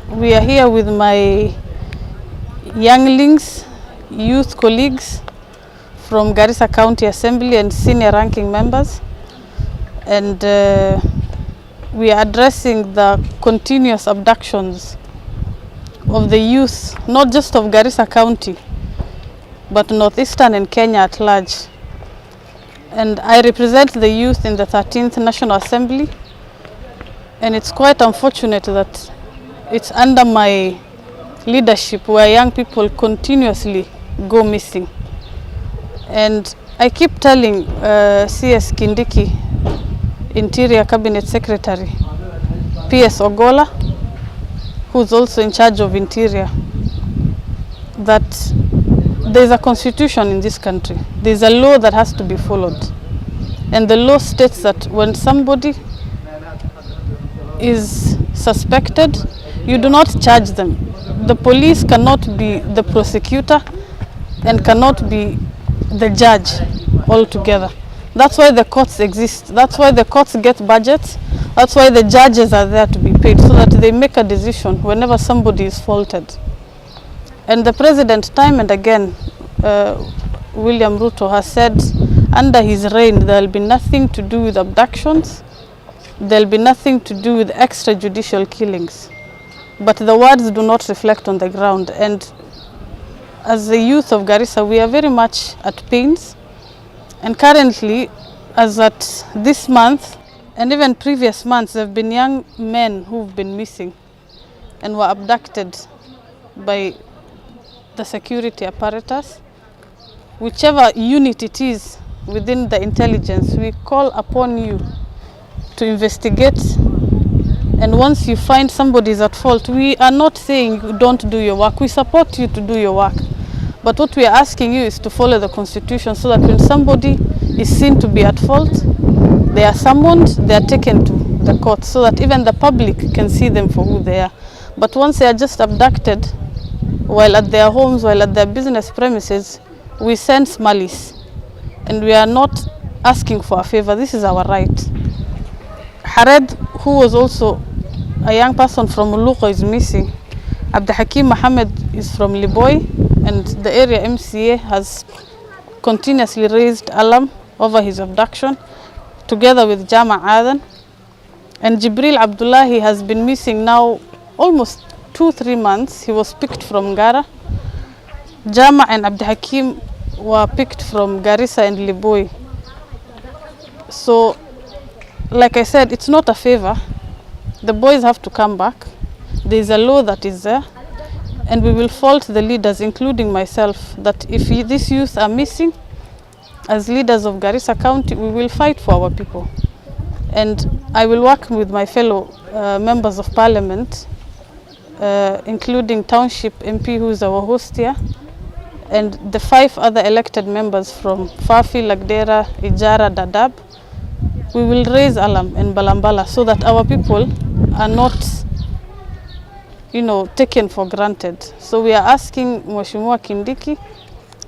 We are here with my younglings, youth colleagues from Garissa County Assembly and senior ranking members, and we are addressing the continuous abductions of the youth, not just of Garissa County, but northeastern and Kenya at large. And I represent the youth in the 13th National Assembly, and it's quite unfortunate that it's under my leadership where young people continuously go missing. And I keep telling CS Kindiki, Interior Cabinet Secretary, PS Ogola, who's also in charge of Interior, that there's a constitution in this country. There's a law that has to be followed. And the law states that when somebody is suspected, you do not charge them. The police cannot be the prosecutor and cannot be the judge altogether. That's why the courts exist. That's why the courts get budgets. That's why the judges are there to be paid, so that they make a decision whenever somebody is faulted. And the president, time and again, William Ruto, has said under his reign there will be nothing to do with abductions. There will be nothing to do with extrajudicial killings. But the words do not reflect on the ground. And as the youth of Garissa, we are very much at pains. And currently, as at this month, and even previous months, there have been young men who've been missing and were abducted by the security apparatus. Whichever unit it is within the intelligence, we call upon you to investigate. And once you find somebody is at fault, we are not saying you don't do your work. We support you to do your work. But what we are asking you is to follow the constitution, so that when somebody is seen to be at fault, they are summoned, they are taken to the court, so that even the public can see them for who they are. But once they are just abducted while at their homes, while at their business premises, we sense malice. And we are not asking for a favor. This is our right. Hared, who was also a young person from Muluko, is missing. Abdul Hakim Mohammed is from Liboy, and the area MCA has continuously raised alarm over his abduction, together with Jama Adan. And Jibril Abdullahi has been missing now almost 2-3 months. He was picked from Gara. Jama and Abdul Hakim were picked from Garissa and Liboy. So, like I said, it's not a favor. The boys have to come back. There is a law that is there, and we will fault the leaders, including myself, that if these youth are missing, as leaders of Garissa County, we will fight for our people. And I will work with my fellow members of parliament, including Township MP, who is our host here, and the 5 other elected members from Fafi, Lagdera, Ijara, Dadaab. We will raise alarm in Balambala, so that our people are not, taken for granted. So we are asking Mheshimiwa Kindiki